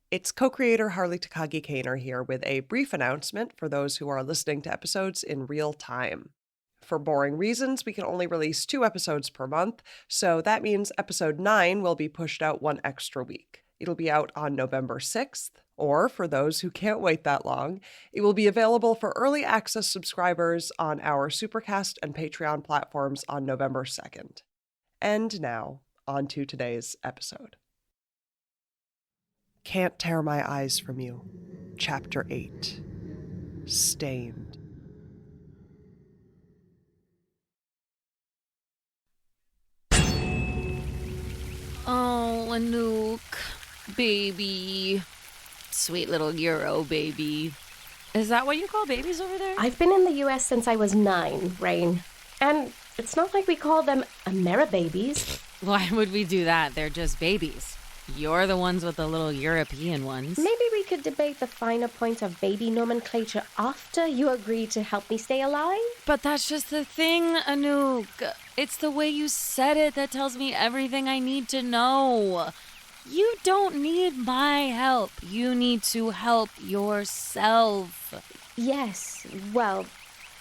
It's co-creator Harley Takagi-Kaner here with a brief announcement for those who are listening to episodes in real time. For boring reasons, we can only release 2 episodes per month, so that means episode 9 will be pushed out 1 extra week. It'll be out on November 6th, or for those who can't wait that long, it will be available for early access subscribers on our Supercast and Patreon platforms on November 2nd. And now, on to today's episode. Can't Tear My Eyes From You, Chapter 8, Stained. Oh, Anouk, baby. Sweet little Euro baby. Is that what you call babies over there? I've been in the U.S. since I was 9, Raine. And it's not like we call them Ameribabies. Why would we do that? They're just babies. You're the ones with the little European ones. Maybe we could debate the finer points of baby nomenclature after you agree to help me stay alive? But that's just the thing, Anouk. It's the way you said it that tells me everything I need to know. You don't need my help. You need to help yourself. Yes, well,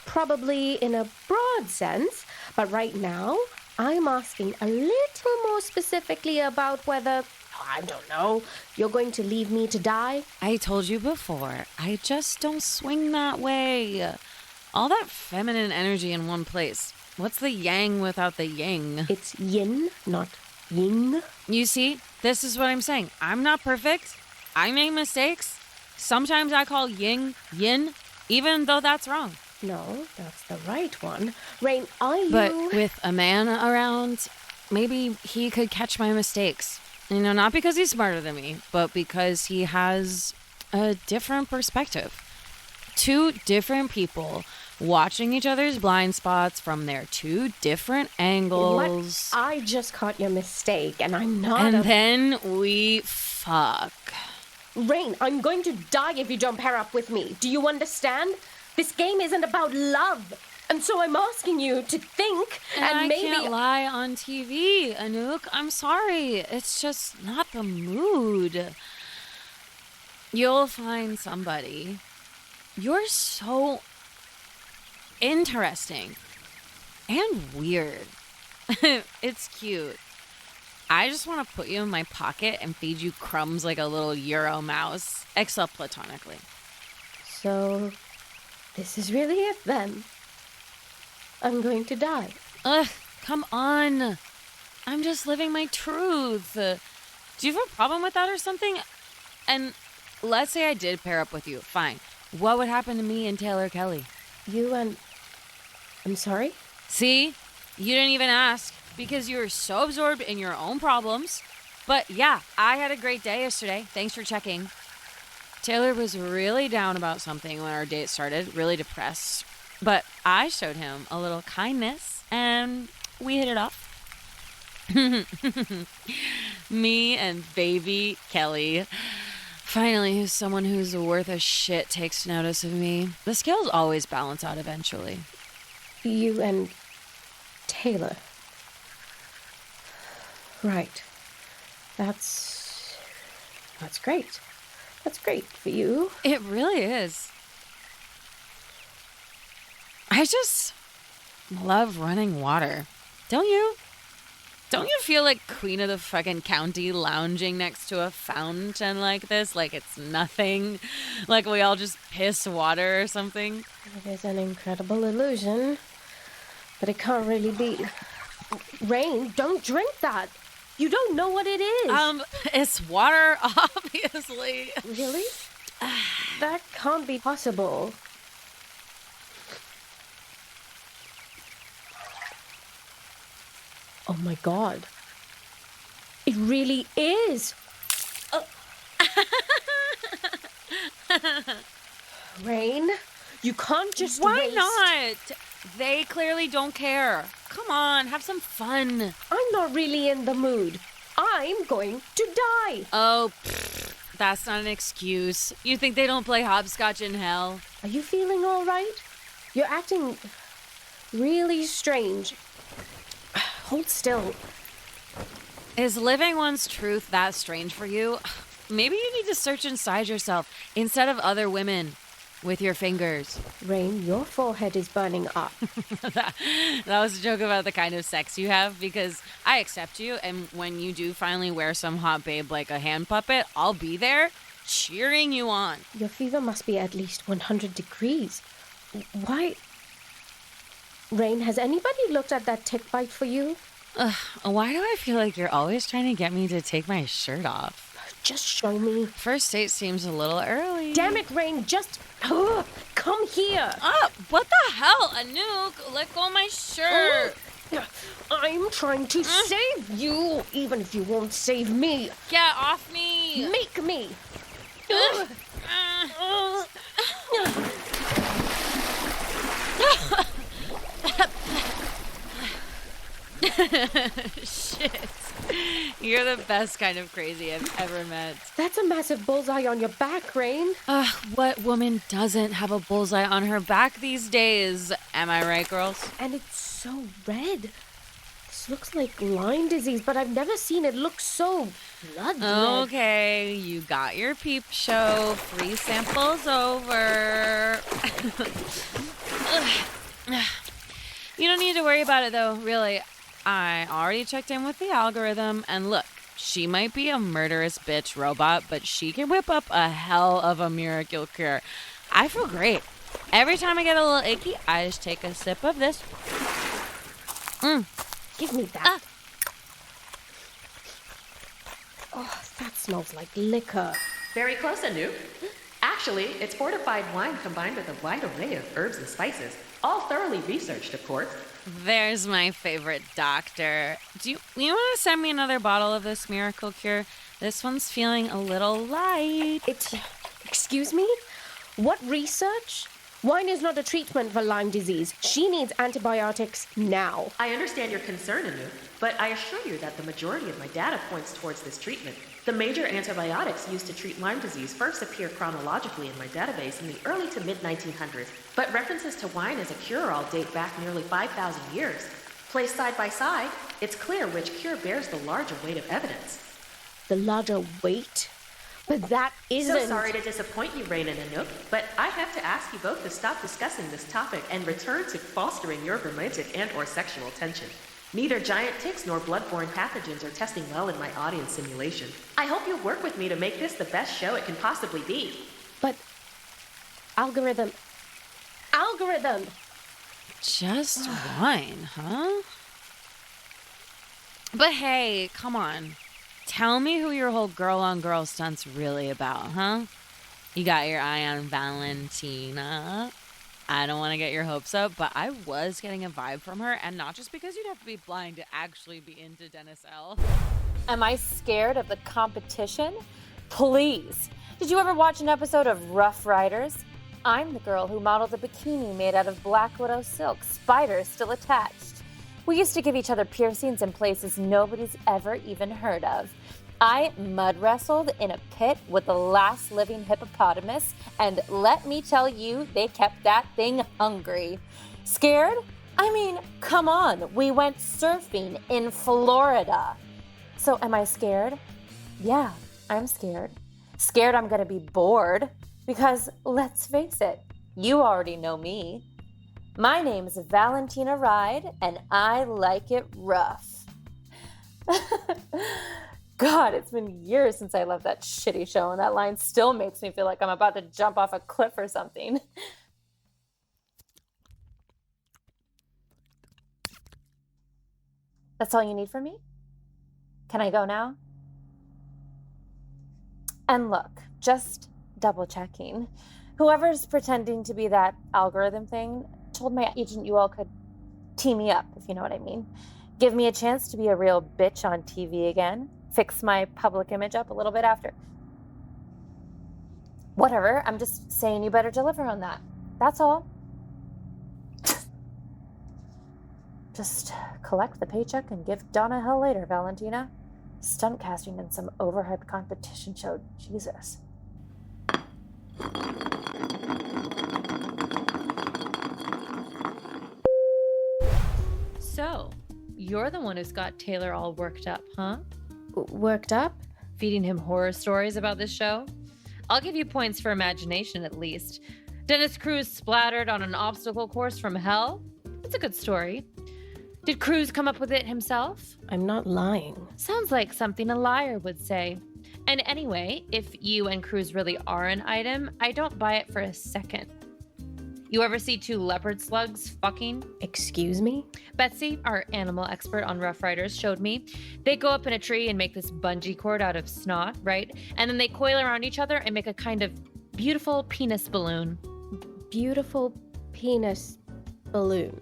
probably in a broad sense. But right now, I'm asking a little more specifically about whether, I don't know, you're going to leave me to die? I told you before, I just don't swing that way. All that feminine energy in one place. What's the yang without the yang? It's yin, not ying. You see, this is what I'm saying. I'm not perfect. I make mistakes. Sometimes I call yin, yin, even though that's wrong. No, that's the right one. Raine, are you... But with a man around, maybe he could catch my mistakes. You know, not because he's smarter than me, but because he has a different perspective. 2 different people watching each other's blind spots from their 2 different angles. What? I just caught your mistake, and I'm not And then we fuck. Raine, I'm going to die if you don't pair up with me. Do you understand? This game isn't about love. And so I'm asking you to think and maybe... I can't lie on TV, Anouk. I'm sorry. It's just not the mood. You'll find somebody. You're so interesting and weird. It's cute. I just want to put you in my pocket and feed you crumbs like a little Euro mouse, except platonically. So, this is really it then. I'm going to die. Ugh, come on. I'm just living my truth. Do you have a problem with that or something? And let's say I did pair up with you. Fine. What would happen to me and Taylor Kelly? You and... I'm sorry? See? You didn't even ask because you were so absorbed in your own problems. But yeah, I had a great day yesterday. Thanks for checking. Taylor was really down about something when our date started, really depressed. But I showed him a little kindness and we hit it off. Me and baby Kelly. Finally, someone who's worth a shit takes notice of me. The scales always balance out eventually. You and Taylor. Right. That's great. That's great for you. It really is. I just love running water. Don't you? Don't you feel like queen of the fucking county lounging next to a fountain like this? Like it's nothing? Like we all just piss water or something? It is an incredible illusion. But it can't really be. Raine, don't drink that. You don't know what it is. It's water, obviously. Really? That can't be possible. Oh my God. It really is. Raine, you can't just Why not? They clearly don't care. Come on, have some fun. I'm not really in the mood. I'm going to die. Oh, that's not an excuse. You think they don't play hopscotch in hell? Are you feeling all right? You're acting really strange. Hold still. Is living one's truth that strange for you? maybe you need to search inside yourself instead of other women with your fingers. Raine, your forehead is burning up. that was a joke about the kind of sex you have, because I accept you, and when you do finally wear some hot babe like a hand puppet, I'll be there cheering you on. Your fever must be at least 100 degrees. Why? Raine, has anybody looked at that tick bite for you? Why do I feel like you're always trying to get me to take my shirt off? Just show me. First date seems a little early. Damn it, Raine, just come here. What the hell, Anouk? Let go of my shirt. I'm trying to save you, even if you won't save me. Get off me. Make me. Shit. You're the best kind of crazy I've ever met. That's a massive bullseye on your back, Raine. What woman doesn't have a bullseye on her back these days? Am I right, girls? And it's so red. This looks like Lyme disease, but I've never seen it look so blood red. Okay, you got your peep show. Free samples over. You don't need to worry about it, though, really. I already checked in with the algorithm, and look, she might be a murderous bitch robot, but she can whip up a hell of a miracle cure. I feel great. Every time I get a little icky, I just take a sip of this. Give me that. Oh, that smells like liquor. Very close, Anouk. Actually, it's fortified wine combined with a wide array of herbs and spices, all thoroughly researched, of course. There's my favorite doctor. Do you want to send me another bottle of this miracle cure? This one's feeling a little light. Excuse me? What research? Wine is not a treatment for Lyme disease. She needs antibiotics now. I understand your concern, Anouk, but I assure you that the majority of my data points towards this treatment. The major antibiotics used to treat Lyme disease first appear chronologically in my database in the early to mid-1900s, but references to wine as a cure-all date back nearly 5,000 years. Placed side by side, it's clear which cure bears the larger weight of evidence. The larger weight? But that isn't... So sorry to disappoint you, Raine and Anouk, but I have to ask you both to stop discussing this topic and return to fostering your romantic and or sexual tension. Neither giant ticks nor blood-borne pathogens are testing well in my audience simulation. I hope you'll work with me to make this the best show it can possibly be. But... Algorithm! Just wine, huh? But hey, come on. Tell me who your whole girl-on-girl stunt's really about, huh? You got your eye on Valentina. I don't want to get your hopes up, but I was getting a vibe from her, and not just because you'd have to be blind to actually be into Dennis L. Am I scared of the competition? Please. Did you ever watch an episode of Rough Riders? I'm the girl who modeled a bikini made out of black widow silk, spiders still attached. We used to give each other piercings in places nobody's ever even heard of. I mud wrestled in a pit with the last living hippopotamus, and let me tell you, they kept that thing hungry. Scared? I mean, come on, we went surfing in Florida. So am I scared? Yeah, I'm scared. Scared I'm gonna be bored, because let's face it, you already know me. My name's Valentina Ride, and I like it rough. God, it's been years since I left that shitty show, and that line still makes me feel like I'm about to jump off a cliff or something. That's all you need from me? Can I go now? And look, just double checking. Whoever's pretending to be that algorithm thing told my agent you all could team me up, if you know what I mean. Give me a chance to be a real bitch on TV again. Fix my public image up a little bit after. Whatever, I'm just saying you better deliver on that. That's all. Just collect the paycheck and give Donna hell later, Valentina. Stunt casting in some overhyped competition show. Jesus. So, you're the one who's got Taylor all worked up, huh? Worked up? feeding him horror stories about this show? I'll give you points for imagination at least. Dennis Cruz splattered on an obstacle course from hell? That's a good story. Did Cruz come up with it himself? I'm not lying. Sounds like something a liar would say. And anyway, if you and Cruz really are an item, I don't buy it for a second. You ever see two leopard slugs fucking? Excuse me? Betsy, our animal expert on Rough Riders, showed me. They go up in a tree and make this bungee cord out of snot, right? And then they coil around each other and make a kind of beautiful penis balloon. Beautiful penis balloon.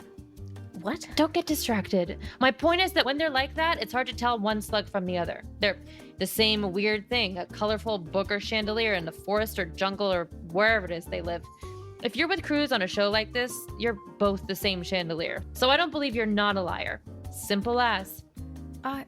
What? Don't get distracted. My point is that when they're like that, it's hard to tell one slug from the other. They're the same weird thing, a colorful booger chandelier in the forest or jungle or wherever it is they live. If you're with Cruz on a show like this, you're both the same chandelier. So I don't believe you're not a liar. Simple as. Are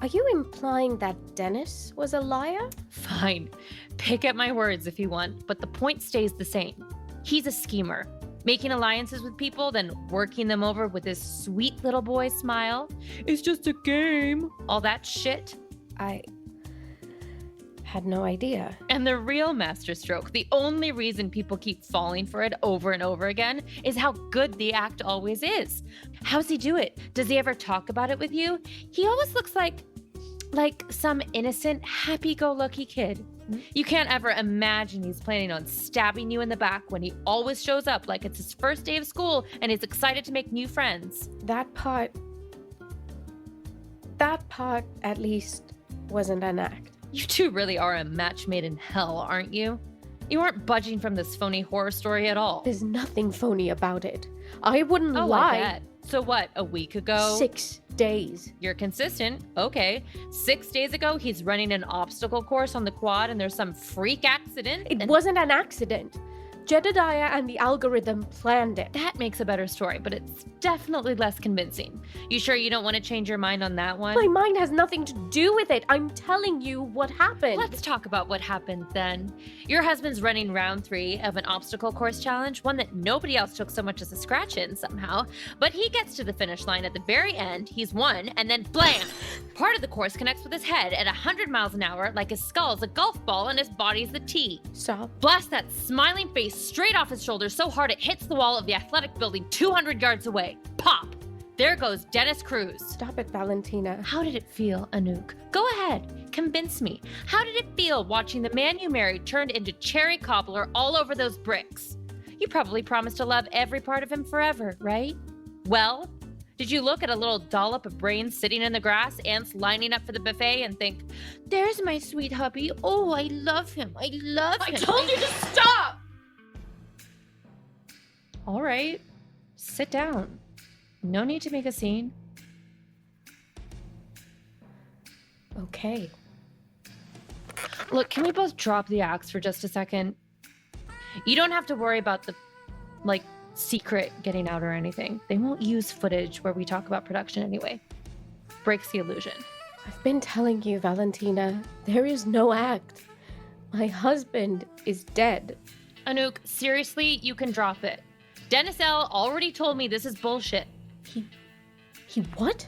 you implying that Dennis was a liar? Fine. Pick at my words if you want, but the point stays the same. He's a schemer. Making alliances with people, then working them over with his sweet little boy smile. It's just a game. All that shit. I had no idea. And the real masterstroke, the only reason people keep falling for it over and over again, is how good the act always is. How's he do it? Does he ever talk about it with you? He always looks like some innocent, happy-go-lucky kid. You can't ever imagine he's planning on stabbing you in the back when he always shows up like it's his first day of school and he's excited to make new friends. That part at least wasn't an act. You two really are a match made in hell, aren't you? You aren't budging from this phony horror story at all. There's nothing phony about it. I wouldn't I lie. bet. So what, a week ago? 6 days. You're consistent. Okay. 6 days ago, he's running an obstacle course on the quad and there's some freak accident. It wasn't an accident. Jedediah and the algorithm planned it. That makes a better story, but it's definitely less convincing. You sure you don't want to change your mind on that one? My mind has nothing to do with it. I'm telling you what happened. Let's talk about what happened then. Your husband's running round 3 of an obstacle course challenge, one that nobody else took so much as a scratch in somehow. But he gets to the finish line at the very end, he's won, and then blam! Part of the course connects with his head at 100 miles an hour, like his skull's a golf ball and his body's the tee. Stop. Blast that smiling face straight off his shoulder so hard it hits the wall of the athletic building 200 yards away. Pop! There goes Dennis Cruz. Stop it, Valentina. How did it feel, Anouk? Go ahead, convince me. How did it feel watching the man you married turned into cherry cobbler all over those bricks? You probably promised to love every part of him forever, right? Well, did you look at a little dollop of brains sitting in the grass, ants lining up for the buffet, and think, there's my sweet hubby. Oh, I love him. I love him. I told you to stop! All right, sit down. No need to make a scene. Okay. Look, can we both drop the axe for just a second? You don't have to worry about the, secret getting out or anything. They won't use footage where we talk about production anyway. Breaks the illusion. I've been telling you, Valentina, there is no act. My husband is dead. Anouk, seriously, you can drop it. Dennis L. already told me this is bullshit. He what?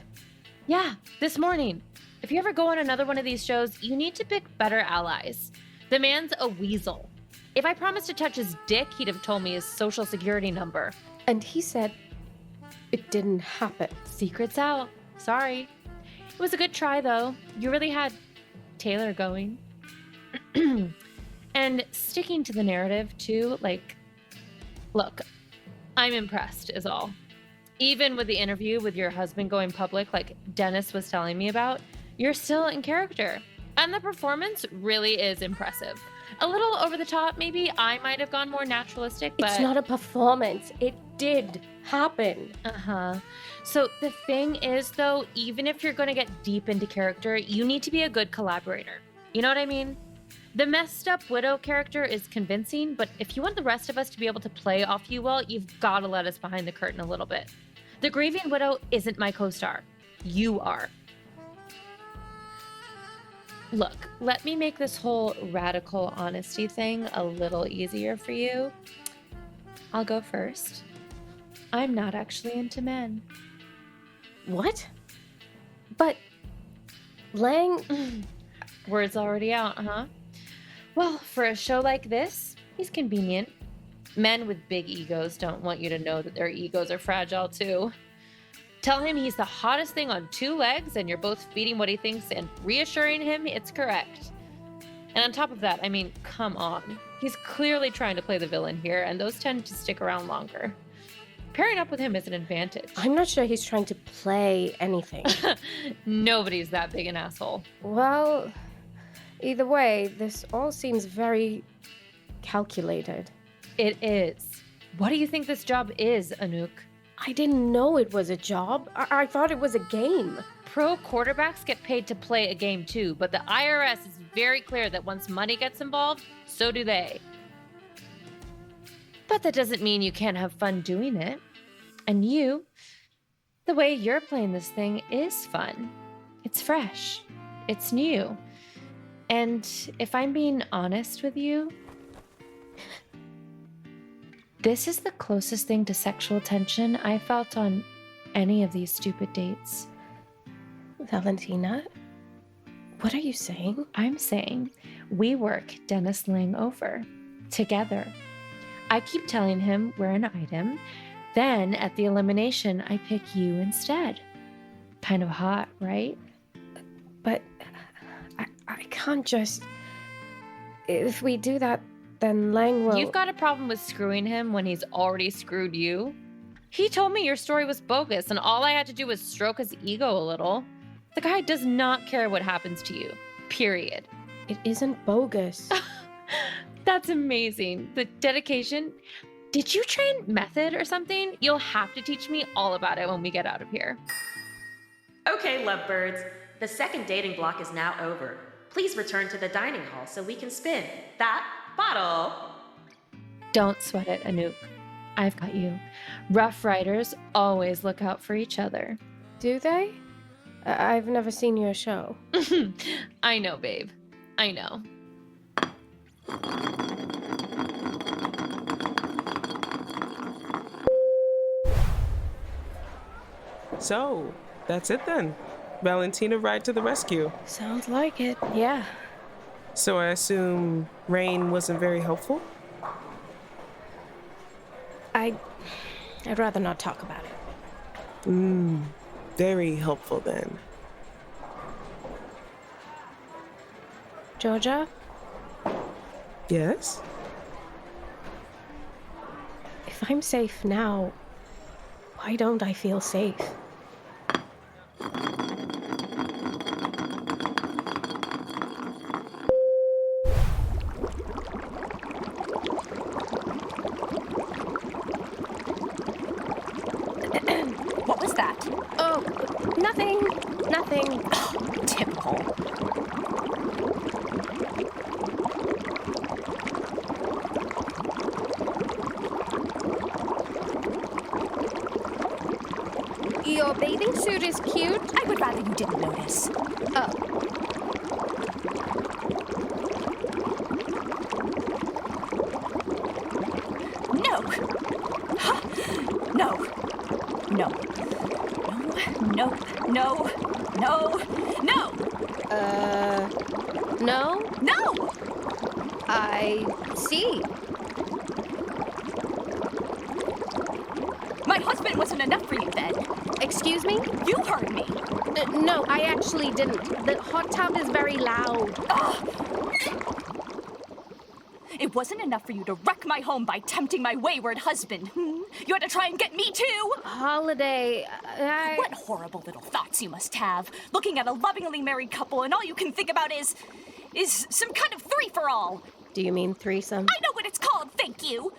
Yeah, this morning. If you ever go on another one of these shows, you need to pick better allies. The man's a weasel. If I promised to touch his dick, he'd have told me his social security number. And he said it didn't happen. Secret's out. Sorry. It was a good try, though. You really had Taylor going. And sticking to the narrative, too, look, I'm impressed, is all. Even with the interview with your husband going public, like Dennis was telling me about, you're still in character. And the performance really is impressive. A little over the top, maybe. I might have gone more naturalistic, but... It's not a performance. It did happen. Uh-huh. So the thing is, though, even if you're going to get deep into character, you need to be a good collaborator. You know what I mean? The messed up widow character is convincing, but if you want the rest of us to be able to play off you well, you've got to let us behind the curtain a little bit. The grieving widow isn't my co-star. You are. Look, let me make this whole radical honesty thing a little easier for you. I'll go first. I'm not actually into men. What? But Lang... Word's already out, huh? Well, for a show like this, he's convenient. Men with big egos don't want you to know that their egos are fragile, too. Tell him he's the hottest thing on two legs and you're both feeding what he thinks and reassuring him it's correct. And on top of that, I mean, come on. He's clearly trying to play the villain here, and those tend to stick around longer. Pairing up with him is an advantage. I'm not sure he's trying to play anything. Nobody's that big an asshole. Well, either way, this all seems very calculated. It is. What do you think this job is, Anouk? I didn't know it was a job. I thought it was a game. Pro quarterbacks get paid to play a game too, but the IRS is very clear that once money gets involved, so do they. But that doesn't mean you can't have fun doing it. And you, the way you're playing this thing is fun. It's fresh. It's new. And if I'm being honest with you, this is the closest thing to sexual tension I felt on any of these stupid dates. Valentina, what are you saying? I'm saying we work Dennis Ling over together. I keep telling him we're an item. Then at the elimination, I pick you instead. Kind of hot, right? But I can't just... If we do that, then Lang will... You've got a problem with screwing him when he's already screwed you? He told me your story was bogus and all I had to do was stroke his ego a little. The guy does not care what happens to you. Period. It isn't bogus. That's amazing. The dedication. Did you train method or something? You'll have to teach me all about it when we get out of here. Okay, lovebirds. The second dating block is now over. Please return to the dining hall so we can spin that bottle. Don't sweat it, Anouk. I've got you. Rough Riders always look out for each other. Do they? I've never seen your show. I know, babe. I know. So, that's it then. Valentina ride to the rescue. Sounds like it, yeah. So I assume Raine wasn't very helpful? I'd rather not talk about it. Very helpful then. Georgia? Yes? If I'm safe now, why don't I feel safe? What was that? Oh, nothing. Typical. Your bathing suit is cute. I would rather you didn't notice. Oh. No. Huh. No. No. No. No. No. No. No? No. I see. My husband wasn't enough for you then. Excuse me? You heard me. No, I actually didn't. The hot tub is very loud. It wasn't enough for you to wreck my home by tempting my wayward husband. You had to try and get me too. Holliday, What horrible little thoughts you must have. Looking at a lovingly married couple and all you can think about is some kind of three-for-all. Do you mean threesome? I know what it's called, thank you.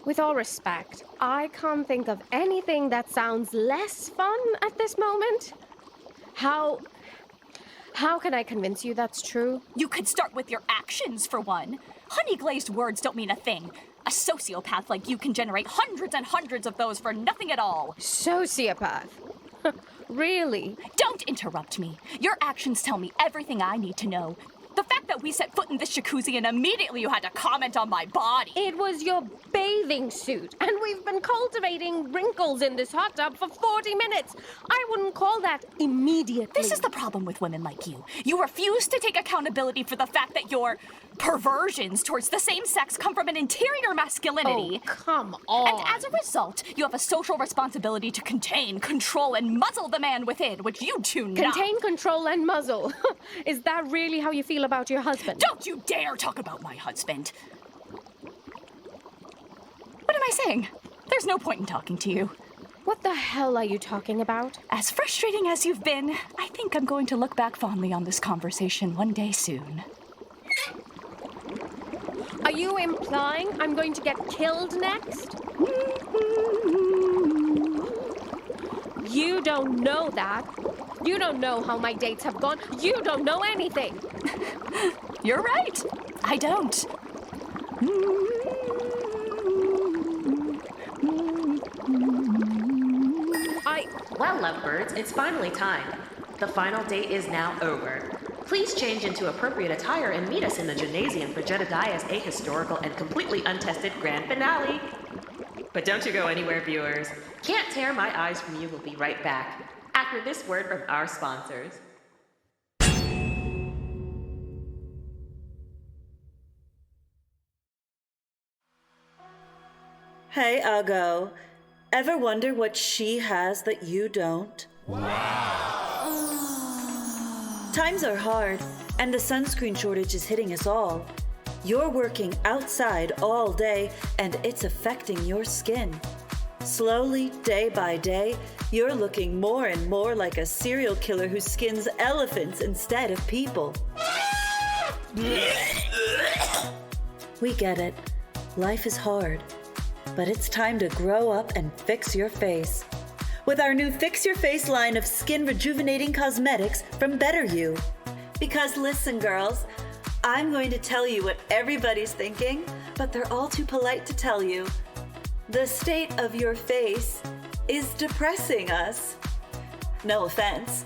With all respect, I can't think of anything that sounds less fun at this moment. How can I convince you that's true? You could start with your actions, for one. Honey-glazed words don't mean a thing. A sociopath like you can generate hundreds and hundreds of those for nothing at all. Sociopath? Really? Don't interrupt me. Your actions tell me everything I need to know. The fact that we set foot in this jacuzzi and immediately you had to comment on my body. It was your bathing suit, and we've been cultivating wrinkles in this hot tub for 40 minutes. I wouldn't call that immediately. This is the problem with women like you. You refuse to take accountability for the fact that your perversions towards the same sex come from an interior masculinity. Oh, come on. And as a result, you have a social responsibility to contain, control, and muzzle the man within, which you do not. Contain, control, and muzzle. Is that really how you feel about your husband? Don't you dare talk about my husband. What am I saying? There's no point in talking to you. What the hell are you talking about? As frustrating as you've been, I think I'm going to look back fondly on this conversation one day soon. Are you implying I'm going to get killed next? You don't know that. You don't know how my dates have gone. You don't know anything. You're right. I don't. Well, lovebirds, it's finally time. The final date is now over. Please change into appropriate attire and meet us in the gymnasium for Jedediah's ahistorical and completely untested grand finale. But don't you go anywhere, viewers. Can't Tear My Eyes From You will be right back after this word from our sponsors. Hey, Uggo. Ever wonder what she has that you don't? Times are hard, and the sunscreen shortage is hitting us all. You're working outside all day, and it's affecting your skin. Slowly, day by day, you're looking more and more like a serial killer who skins elephants instead of people. We get it. Life is hard. But it's time to grow up and fix your face. With our new Fix Your Face line of skin rejuvenating cosmetics from Better You. Because listen, girls, I'm going to tell you what everybody's thinking, but they're all too polite to tell you. The state of your face is depressing us. No offense,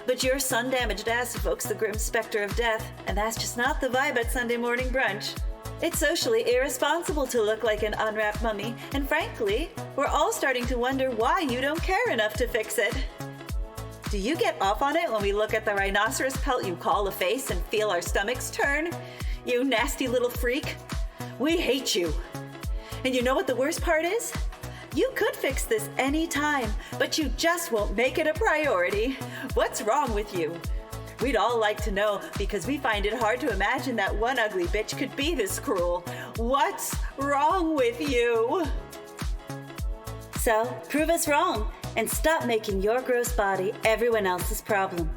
but your sun-damaged ass evokes the grim specter of death, and that's just not the vibe at Sunday morning brunch. It's socially irresponsible to look like an unwrapped mummy, and frankly, we're all starting to wonder why you don't care enough to fix it. Do you get off on it when we look at the rhinoceros pelt you call a face and feel our stomachs turn? You nasty little freak. We hate you. And you know what the worst part is? You could fix this anytime, but you just won't make it a priority. What's wrong with you? We'd all like to know, because we find it hard to imagine that one ugly bitch could be this cruel. What's wrong with you? So, prove us wrong and stop making your gross body everyone else's problem.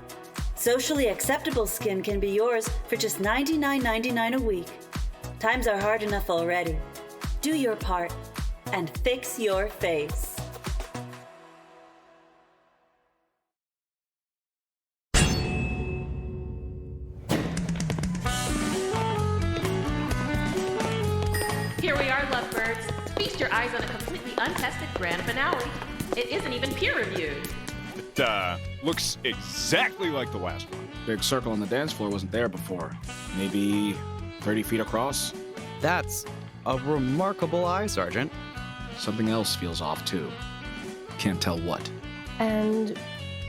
Socially acceptable skin can be yours for just $99.99 a week. Times are hard enough already. Do your part and fix your face. Here we are, lovebirds. Feast your eyes on a completely untested grand finale. It isn't even peer-reviewed. It looks exactly like the last one. Big circle on the dance floor wasn't there before. Maybe 30 feet across? That's a remarkable eye, Sergeant. Something else feels off, too. Can't tell what. And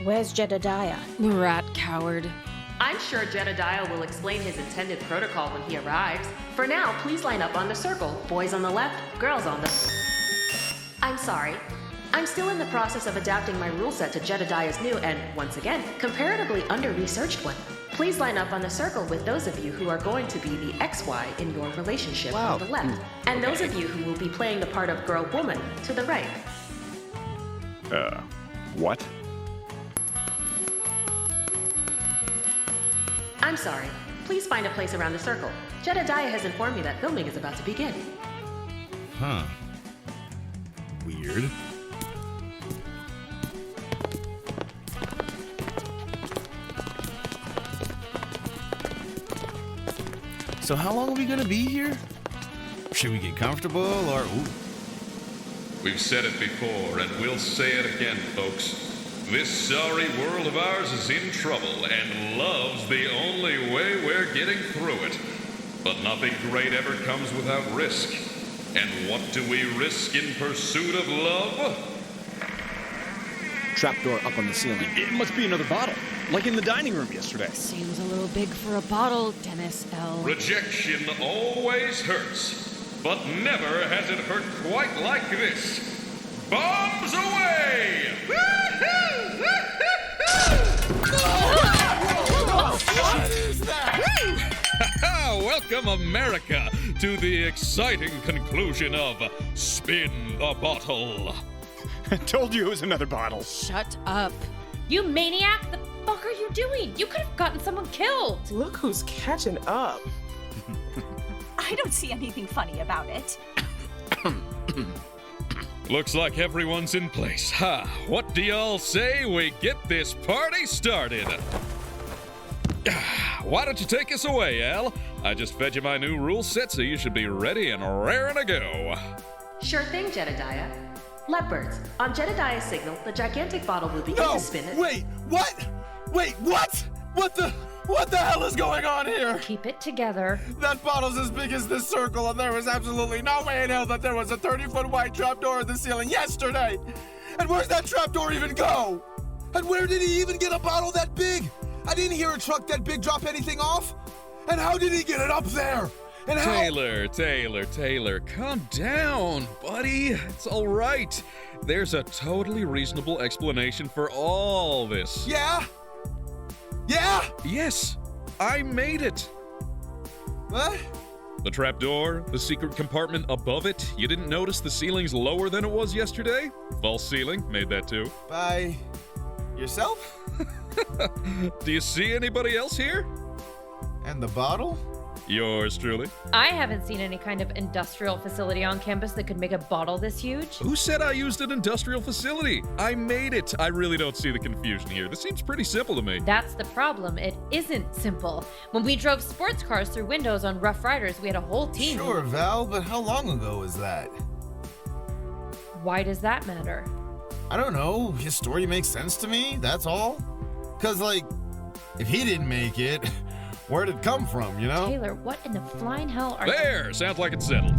where's Jedediah? Rat coward. I'm sure Jedediah will explain his intended protocol when he arrives. For now, please line up on the circle. Boys on the left, girls on the... I'm sorry. I'm still in the process of adapting my rule set to Jedediah's new and, once again, comparatively under-researched one. Please line up on the circle with those of you who are going to be the XY in your relationship on the left, and those of you who will be playing the part of girl-woman to the right. What? I'm sorry. Please find a place around the circle. Jedediah has informed me that filming is about to begin. Huh. Weird. So how long are we gonna be here? Should we get comfortable or... Ooh. We've said it before and we'll say it again, folks. This sorry world of ours is in trouble, and love's the only way we're getting through it. But nothing great ever comes without risk. And what do we risk in pursuit of love? Trapdoor up on the ceiling. It must be another bottle, like in the dining room yesterday. Seems a little big for a bottle, Dennis L. Rejection always hurts, but never has it hurt quite like this. Bombs away! Welcome, America, to the exciting conclusion of Spin the Bottle. I told you it was another bottle. Shut up. You maniac! The fuck are you doing? You could have gotten someone killed. Look who's catching up. I don't see anything funny about it. Looks like everyone's in place. What do y'all say we get this party started? Why don't you take us away, Al? I just fed you my new rule set, so you should be ready and raring to go. Sure thing, Jedediah. Leopards, on Jedediah's signal, the gigantic bottle will begin to spin it. Wait, what? Wait, what? What the hell is going on here? Keep it together. That bottle's as big as this circle, and there was absolutely no way in hell that there was a 30-foot wide trapdoor in the ceiling yesterday. And where's that trapdoor even go? And where did he even get a bottle that big? I didn't hear a truck that big drop anything off. And how did he get it up there? And how— Taylor, calm down, buddy. It's all right. There's a totally reasonable explanation for all this. Yeah? Yeah? Yes, I made it. What? The trapdoor, the secret compartment above it. You didn't notice the ceiling's lower than it was yesterday? False ceiling, made that too. By yourself? Do you see anybody else here? And the bottle? Yours truly. I haven't seen any kind of industrial facility on campus that could make a bottle this huge. Who said I used an industrial facility? I made it. I really don't see the confusion here. This seems pretty simple to me. That's the problem. It isn't simple. When we drove sports cars through windows on Rough Riders, we had a whole team. Sure, Val, but how long ago was that? Why does that matter? I don't know. His story makes sense to me, that's all. 'Cause, like, if he didn't make it, where'd it come from, you know? Taylor, what in the flying hell are you— There! Sounds like it's settled.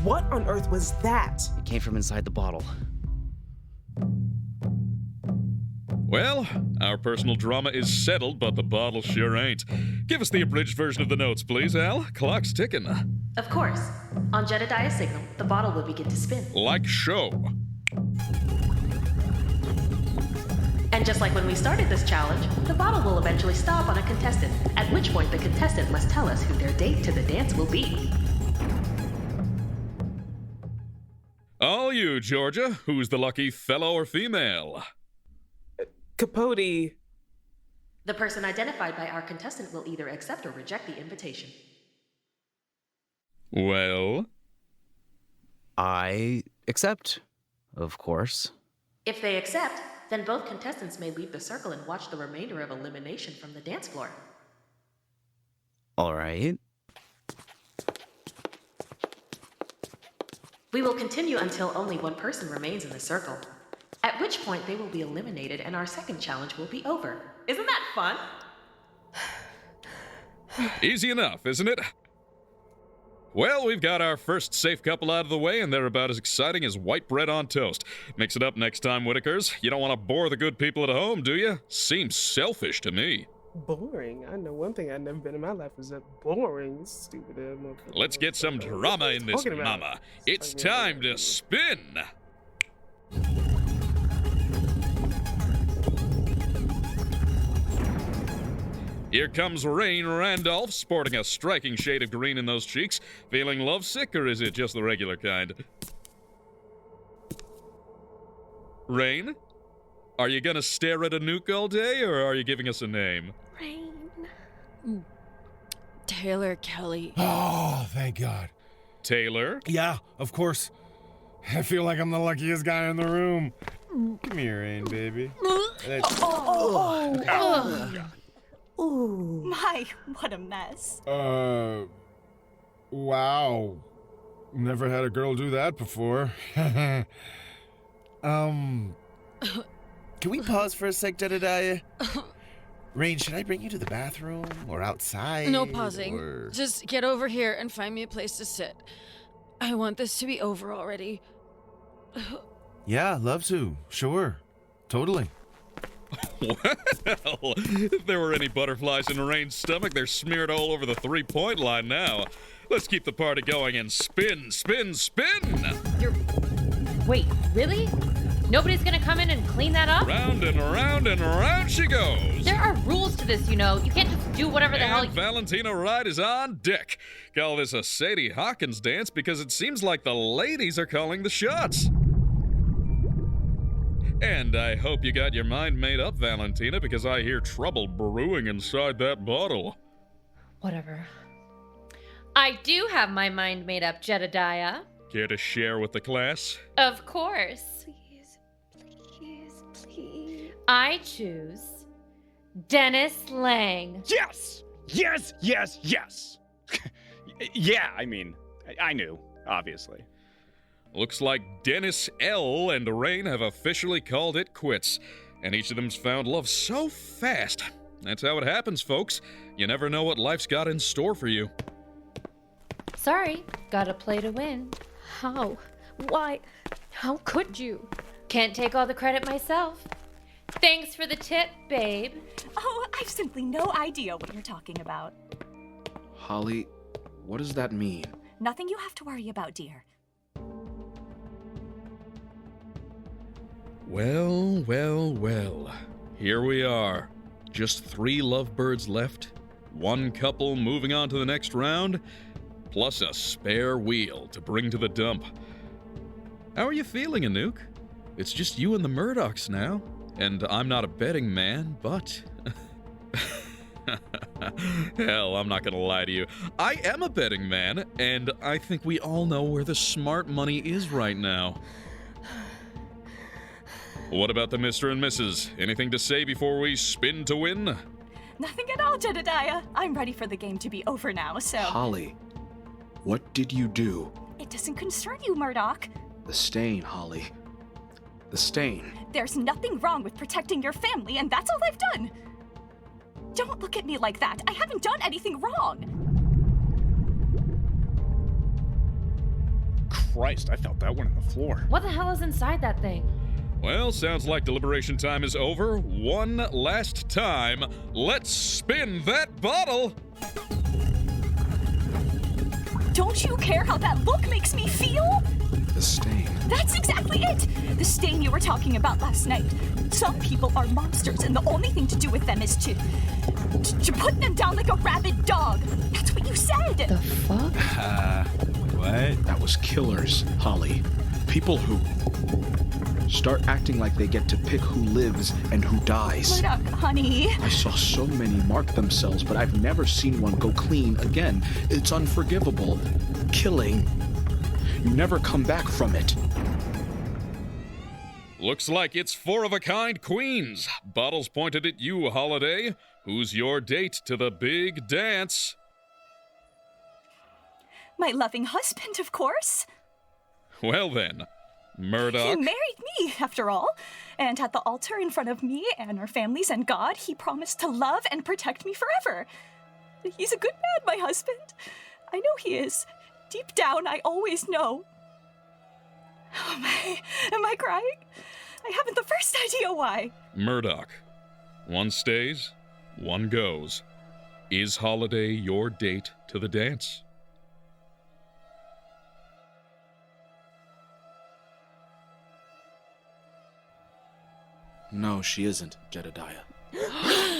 What on earth was that? It came from inside the bottle. Well, our personal drama is settled, but the bottle sure ain't. Give us the abridged version of the notes, please, Al. Clock's ticking. Of course. On Jedediah's signal, the bottle will begin to spin. Like show. And just like when we started this challenge, the bottle will eventually stop on a contestant, at which point the contestant must tell us who their date to the dance will be. All you, Georgia. Who's the lucky fellow or female? Capote. The person identified by our contestant will either accept or reject the invitation. Well? I accept, of course. If they accept, then both contestants may leave the circle and watch the remainder of elimination from the dance floor. All right. We will continue until only one person remains in the circle, at which point they will be eliminated and our second challenge will be over. Isn't that fun? Easy enough, isn't it? Well, we've got our first safe couple out of the way, and they're about as exciting as white bread on toast. Mix it up next time, Whittakers. You don't want to bore the good people at home, do you? Seems selfish to me. Boring? I know one thing I've never been in my life is that boring, stupid ass motherfucker. Let's get some drama in this, mama. It's time to spin. Here comes Raine Randolph, sporting a striking shade of green in those cheeks. Feeling lovesick, or is it just the regular kind? Raine? Are you gonna stare at Anouk all day, or are you giving us a name? Raine. Taylor Kelly. Oh, thank God. Taylor? Yeah, of course. I feel like I'm the luckiest guy in the room. Come here, Raine, baby. Ooh. My, what a mess. Wow. Never had a girl do that before. Can we pause for a sec, Jedediah? Raine, should I bring you to the bathroom or outside? No pausing. Or... Just get over here and find me a place to sit. I want this to be over already. Yeah, love to. Sure. Totally. Well, if there were any butterflies in Raine's stomach, they're smeared all over the three-point line now. Let's keep the party going and spin, spin, spin! Wait, really? Nobody's gonna come in and clean that up? Round and round and round she goes! There are rules to this, you know. You can't just do whatever the hell you... Valentina Ride is on deck. Call this a Sadie Hawkins dance because it seems like the ladies are calling the shots. And I hope you got your mind made up, Valentina, because I hear trouble brewing inside that bottle. Whatever. I do have my mind made up, Jedediah. Care to share with the class? Of course. Please. I choose Dennis Lang. Yes! Yes, yes, yes! Yeah, I mean, I knew, obviously. Looks like Dennis L. and Raine have officially called it quits, and each of them's found love so fast. That's how it happens, folks. You never know what life's got in store for you. Sorry, gotta play to win. How? Why? How could you? Can't take all the credit myself. Thanks for the tip, babe. Oh, I've simply no idea what you're talking about. Holly, what does that mean? Nothing you have to worry about, dear. Well, well, well. Here we are. Just 3 lovebirds left, 1 couple moving on to the next round, plus a spare wheel to bring to the dump. How are you feeling, Anouk? It's just you and the Murdocks now, and I'm not a betting man, but... Hell, I'm not gonna lie to you. I am a betting man, and I think we all know where the smart money is right now. What about the Mr. and Mrs.? Anything to say before we spin to win? Nothing at all, Jedediah. I'm ready for the game to be over now, so... Holly, what did you do? It doesn't concern you, Murdock. The stain, Holly. The stain. There's nothing wrong with protecting your family, and that's all I've done. Don't look at me like that. I haven't done anything wrong. Christ, I felt that one on the floor. What the hell is inside that thing? Well, sounds like deliberation time is over. One last time. Let's spin that bottle! Don't you care how that look makes me feel? The stain. That's exactly it! The stain you were talking about last night. Some people are monsters, and the only thing to do with them is to put them down like a rabid dog. That's what you said! The fuck? What? That was killers, Holly. People who start acting like they get to pick who lives and who dies. Murdock, honey. I saw so many mark themselves, but I've never seen one go clean again. It's unforgivable. Killing. You never come back from it. Looks like it's 4 of a kind queens. Bottles pointed at you, Holliday. Who's your date to the big dance? My loving husband, of course. Well then, Murdock. He married me, after all. And at the altar in front of me and our families and God, he promised to love and protect me forever. He's a good man, my husband. I know he is. Deep down, I always know. Oh my, am I crying? I haven't the first idea why. Murdock. One stays, one goes. Is Holliday your date to the dance? No, she isn't, Jedediah.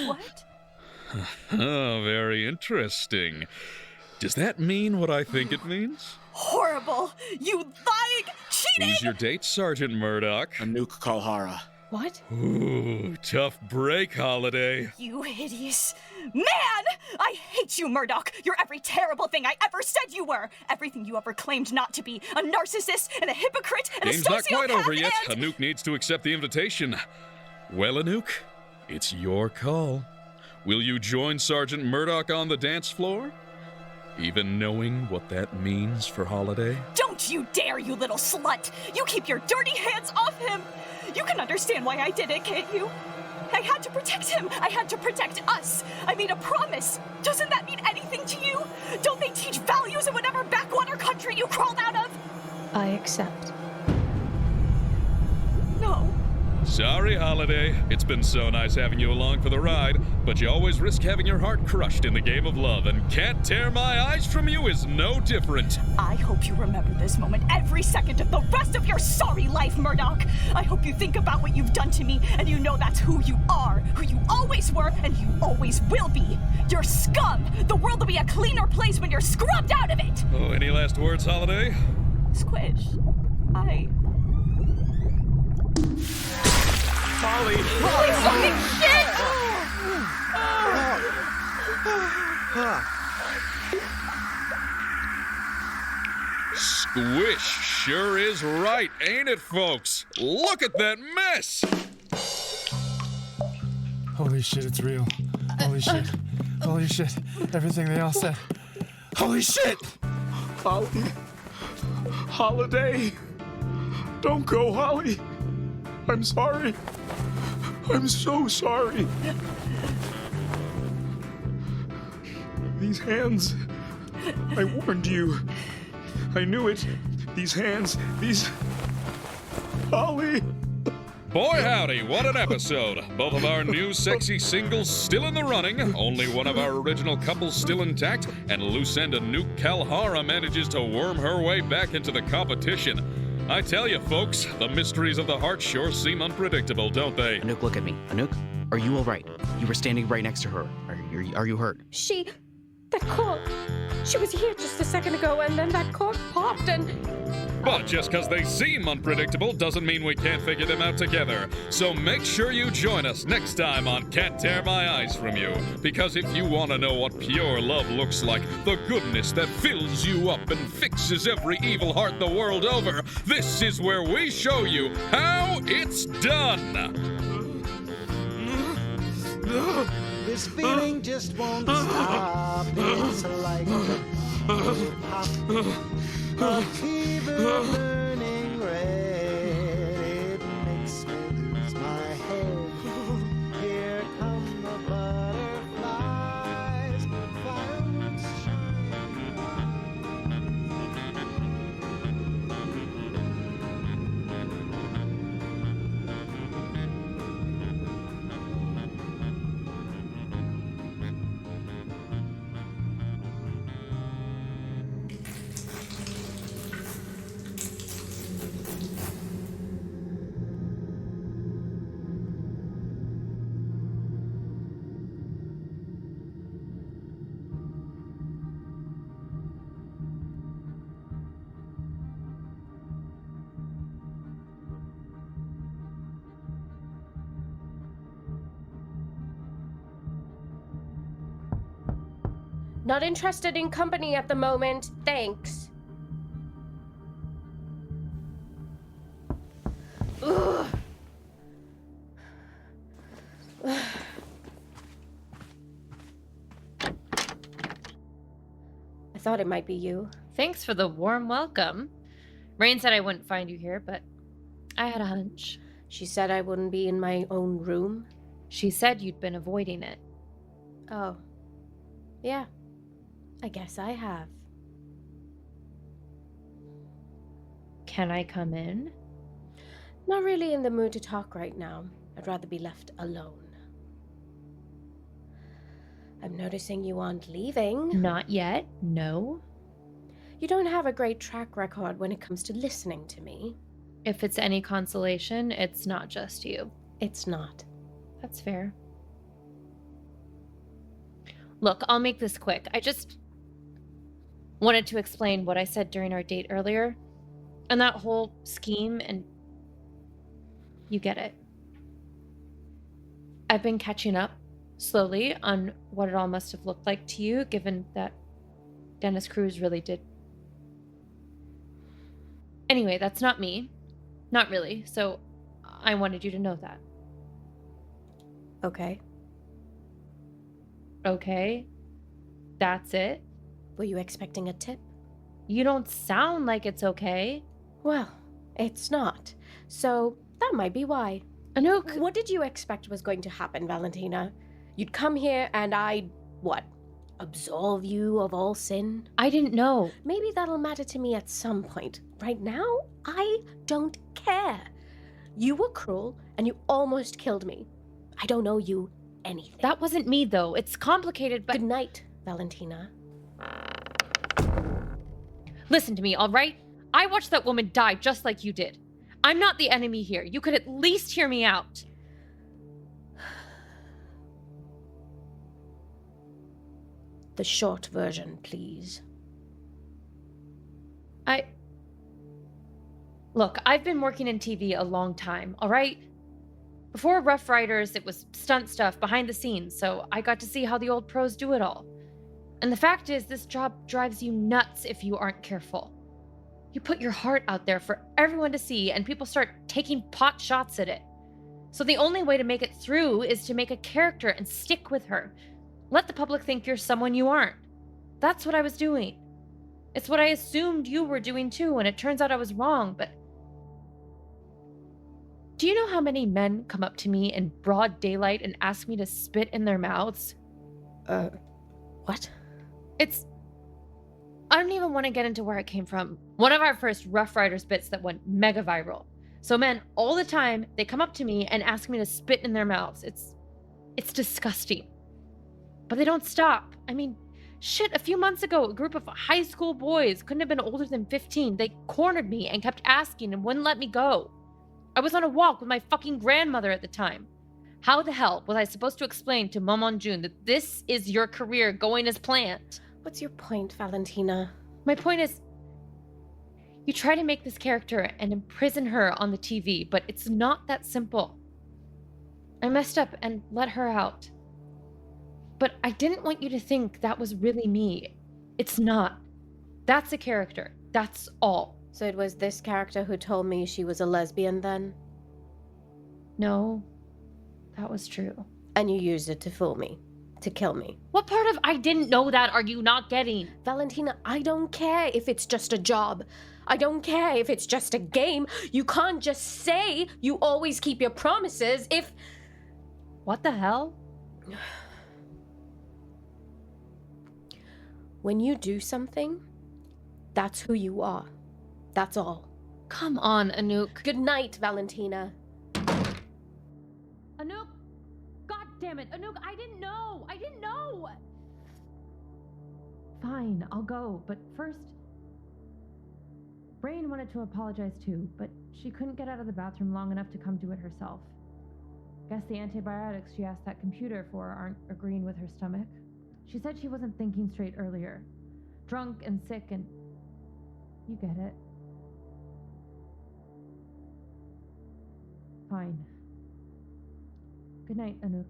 What? Oh, very interesting. Does that mean what I think it means? Horrible! You lying, cheating! Who's your date, Sergeant Murdock? Anouk Kalhara. What? Ooh, tough break, Holliday. You hideous man! I hate you, Murdock! You're every terrible thing I ever said you were! Everything you ever claimed not to be. A narcissist and a hypocrite and Game's a sociopath. not quite over yet. And... Anouk needs to accept the invitation. Well, Anouk, it's your call. Will you join Sergeant Murdock on the dance floor? Even knowing what that means for Holliday? Don't you dare, you little slut! You keep your dirty hands off him! You can understand why I did it, can't you? I had to protect him. I had to protect us. I made a promise. Doesn't that mean anything to you? Don't they teach values in whatever backwater country you crawled out of? I accept. No. Sorry, Holliday. It's been so nice having you along for the ride, but you always risk having your heart crushed in the game of love, and Can't Tear My Eyes From You is no different. I hope you remember this moment every second of the rest of your sorry life, Murdock. I hope you think about what you've done to me, and you know that's who you are, who you always were, and you always will be. You're scum! The world will be a cleaner place when you're scrubbed out of it! Oh, any last words, Holliday? Squish, Holly! Holy fucking shit! Squish sure is right, ain't it, folks? Look at that mess! Holy shit, it's real. Holy shit. Holy shit. Everything they all said. Holy shit! Holly. Holiday. Don't go, Holly. I'm sorry. I'm so sorry. These hands. I warned you. I knew it. These hands. These. Holly. Boy howdy, what an episode. Both of our new sexy singles still in the running, only one of our original couples still intact, and loose end Anouk Kalhara manages to worm her way back into the competition. I tell you, folks, the mysteries of the heart sure seem unpredictable, don't they? Anouk, look at me. Anouk, are you all right? You were standing right next to her. Are you hurt? That cork. She was here just a second ago, and then that cork popped, and... But just because they seem unpredictable doesn't mean we can't figure them out together. So make sure you join us next time on Can't Tear My Eyes From You. Because if you want to know what pure love looks like, the goodness that fills you up and fixes every evil heart the world over, this is where we show you how it's done. This feeling just won't stop. It's like a fever burning red. It makes me lose my head. Here come the butterflies, fireworks shine Not interested in company at the moment, thanks. Ugh. I thought it might be you. Thanks for the warm welcome. Raine said I wouldn't find you here, but I had a hunch. She said I wouldn't be in my own room. She said you'd been avoiding it. Oh. Yeah. I guess I have. Can I come in? Not really in the mood to talk right now. I'd rather be left alone. I'm noticing you aren't leaving. Not yet, no. You don't have a great track record when it comes to listening to me. If it's any consolation, it's not just you. It's not. That's fair. Look, I'll make this quick. I just wanted to explain what I said during our date earlier. And that whole scheme, and you get it. I've been catching up slowly on what it all must have looked like to you, given that Dennis Cruz really did. Anyway, that's not me. Not really. So I wanted you to know that. Okay. Okay. That's it. Were you expecting a tip? You don't sound like it's okay. Well, it's not. So that might be why. Anouk! What did you expect was going to happen, Valentina? You'd come here and I'd, what, absolve you of all sin? I didn't know. Maybe that'll matter to me at some point. Right now, I don't care. You were cruel and you almost killed me. I don't owe you anything. That wasn't me, though. It's complicated, but... Good night, Valentina. Listen to me, all right? I watched that woman die just like you did. I'm not the enemy here. You could at least hear me out. The short version, please. Look, I've been working in TV a long time, all right? Before Rough Riders, it was stunt stuff behind the scenes, so I got to see how the old pros do it all. And the fact is, this job drives you nuts if you aren't careful. You put your heart out there for everyone to see, and people start taking pot shots at it. So the only way to make it through is to make a character and stick with her. Let the public think you're someone you aren't. That's what I was doing. It's what I assumed you were doing too, and it turns out I was wrong, but... Do you know how many men come up to me in broad daylight and ask me to spit in their mouths? What? I don't even want to get into where it came from. One of our first Rough Riders bits that went mega viral. So men, all the time, they come up to me and ask me to spit in their mouths. It's disgusting. But they don't stop. I mean, shit, a few months ago, a group of high school boys, couldn't have been older than 15, they cornered me and kept asking and wouldn't let me go. I was on a walk with my fucking grandmother at the time. How the hell was I supposed to explain to Momon June that this is your career going as planned? What's your point, Valentina? My point is, you try to make this character and imprison her on the TV, but it's not that simple. I messed up and let her out. But I didn't want you to think that was really me. It's not. That's a character. That's all. So it was this character who told me she was a lesbian then? No, that was true. And you used it to fool me, to kill me. What part of I didn't know that are you not getting? Valentina, I don't care if it's just a job. I don't care if it's just a game. You can't just say you always keep your promises if... What the hell? When you do something, that's who you are. That's all. Come on, Anouk. Good night, Valentina. Anouk! God damn it, Anouk, I didn't know! Fine, I'll go, but first... Raine wanted to apologize too, but she couldn't get out of the bathroom long enough to come do it herself. Guess the antibiotics she asked that computer for aren't agreeing with her stomach. She said she wasn't thinking straight earlier. Drunk and sick and... You get it. Fine. Good night, Anouk.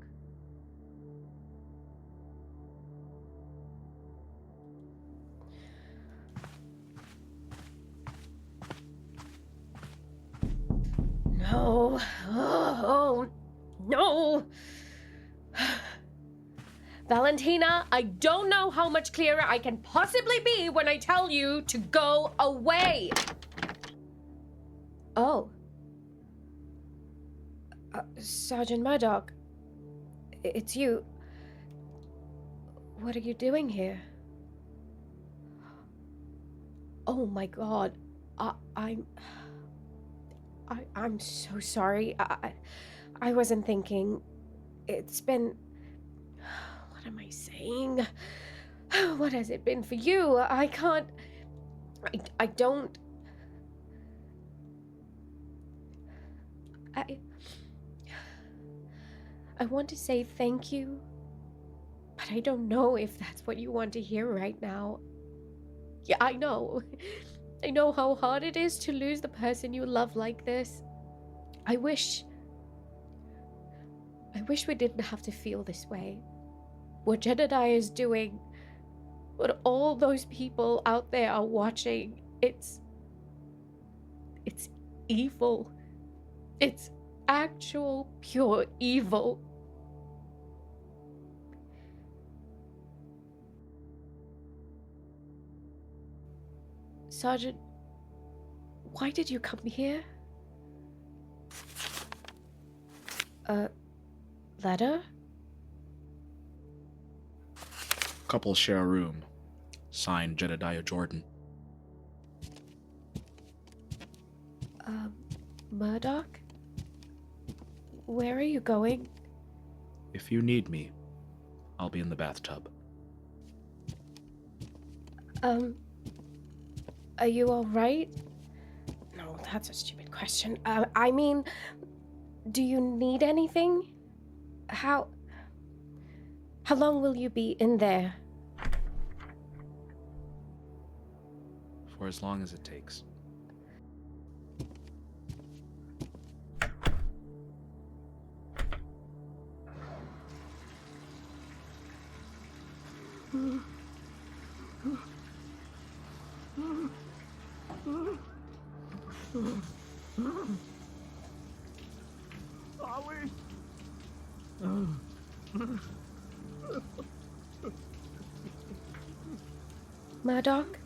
No. Oh, no. Valentina, I don't know how much clearer I can possibly be when I tell you to go away. Oh. Sergeant Murdock, it's you. What are you doing here? Oh my God, I'm so sorry. I wasn't thinking. It's been... What am I saying? What has it been for you? I can't... I don't... I want to say thank you, but I don't know if that's what you want to hear right now. Yeah, I know. I know how hard it is to lose the person you love like this. I wish we didn't have to feel this way. What Jedediah is doing, what all those people out there are watching, it's evil. It's actual pure evil. Sergeant, why did you come here? A letter? Couples share a room. Signed, Jedediah Jordan. Murdock? Where are you going? If you need me, I'll be in the bathtub. Are you alright? No, that's a stupid question. I mean, do you need anything? How long will you be in there? For as long as it takes. Murdock?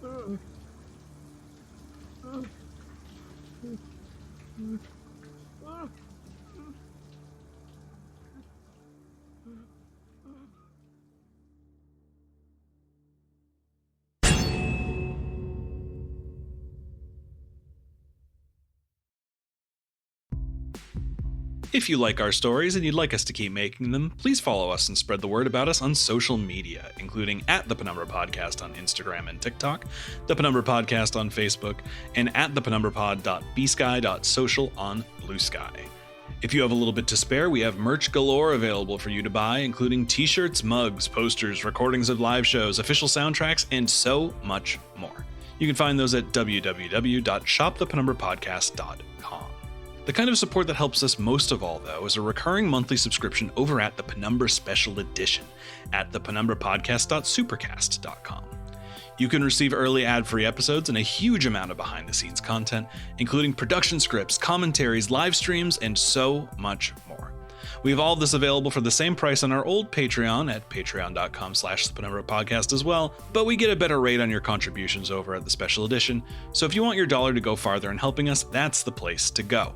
If you like our stories and you'd like us to keep making them, please follow us and spread the word about us on social media, including @The Penumbra Podcast on Instagram and TikTok, The Penumbra Podcast on Facebook, and @thepennumbrapod.bsky.social on Blue Sky. If you have a little bit to spare, we have merch galore available for you to buy, including t-shirts, mugs, posters, recordings of live shows, official soundtracks, and so much more. You can find those at www.shopthepennumbrapodcast.com. The kind of support that helps us most of all, though, is a recurring monthly subscription over at the Penumbra Special Edition at thepennumbrapodcast.supercast.com. You can receive early ad-free episodes and a huge amount of behind-the-scenes content, including production scripts, commentaries, live streams, and so much more. We have all of this available for the same price on our old Patreon at patreon.com/thepennumbrapodcast as well, but we get a better rate on your contributions over at the Special Edition, so if you want your dollar to go farther in helping us, that's the place to go.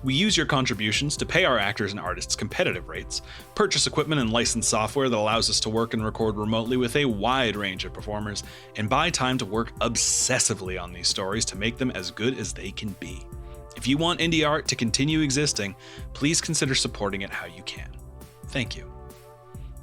We use your contributions to pay our actors and artists competitive rates, purchase equipment and license software that allows us to work and record remotely with a wide range of performers, and buy time to work obsessively on these stories to make them as good as they can be. If you want indie art to continue existing, please consider supporting it how you can. Thank you.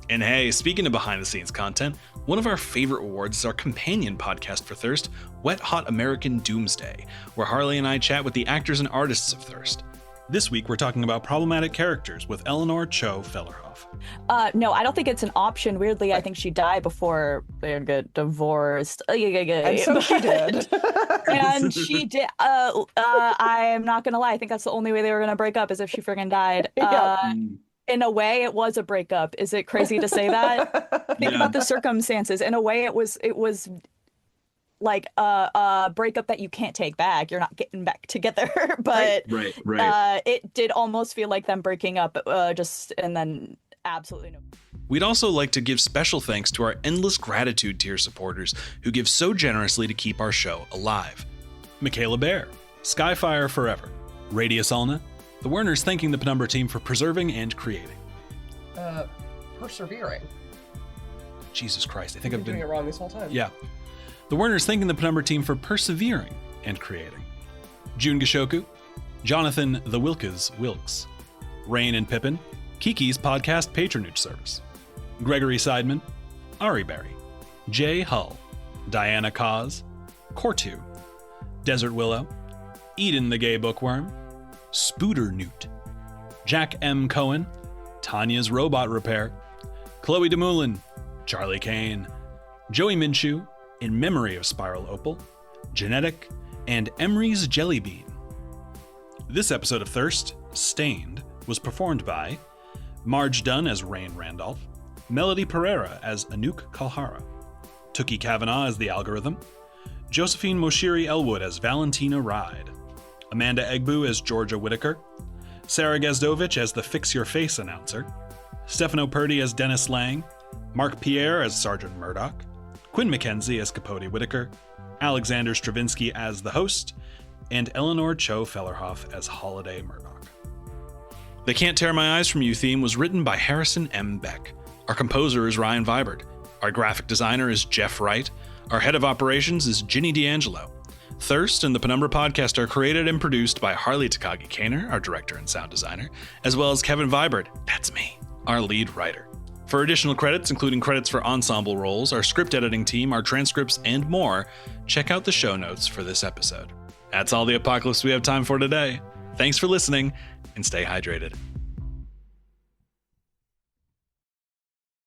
And hey, speaking of behind-the-scenes content, one of our favorite awards is our companion podcast for Thirst, Wet Hot American Doomsday, where Harley and I chat with the actors and artists of Thirst. This week, we're talking about problematic characters with Eleanore Cho Fellerhoff. No, I don't think it's an option. Weirdly, I think she died before they get divorced. And so she did. And she did. I'm not going to lie. I think that's the only way they were going to break up is if she friggin' died. In a way, it was a breakup. Is it crazy to say that? Think about the circumstances. In a way, it was like a breakup that you can't take back. You're not getting back together. But right. It did almost feel like them breaking up and then absolutely no. We'd also like to give special thanks to our endless gratitude tier supporters who give so generously to keep our show alive. Michaela Bear, Skyfire Forever, Radius Alna, the Werners thanking the Penumbra team for preserving and creating. Persevering. Jesus Christ, I think I've I've been doing it wrong this whole time. Yeah. The Werners thanking the Penumbra team for persevering and creating. June Gishoku, Jonathan the Wilkes, Raine and Pippin, Kiki's podcast patronage service, Gregory Seidman, Ari Berry, Jay Hull, Diana Cause, Cortu, Desert Willow, Eden the Gay Bookworm, Spooter Newt, Jack M. Cohen, Tanya's Robot Repair, Chloe DeMoulin, Charlie Kane, Joey Minshew, In Memory of Spiral Opal, Genetic, and Emery's Jelly Bean. This episode of Thirst, Stained, was performed by Marge Dunn as Raine Randolph, Melody Perera as Anouk Kalhara, Tooky Kavanagh as The Algorithm, Josephine Moshiri Elwood as Valentina Ride, Amanda Egbu as Georgia Whittaker, Sarah Gazdowicz as the Fix Your Face announcer, Stefano Perti as Dennis Lang, Marc Pierre as Sergeant Murdock, Quinn McKenzie as Capote Whittaker, Alexander Stravinsky as the host, and Eleanore Cho Fellerhoff as Holliday Murdock. The Can't Tear My Eyes From You theme was written by Harrison M. Beck. Our composer is Ryan Vibert. Our graphic designer is Jeff Wright. Our head of operations is Ginny D'Angelo. Thirst and the Penumbra Podcast are created and produced by Harley Takagi Kaner, our director and sound designer, as well as Kevin Vibert, that's me, our lead writer. For additional credits, including credits for ensemble roles, our script editing team, our transcripts, and more, check out the show notes for this episode. That's all the apocalypse we have time for today. Thanks for listening, and stay hydrated.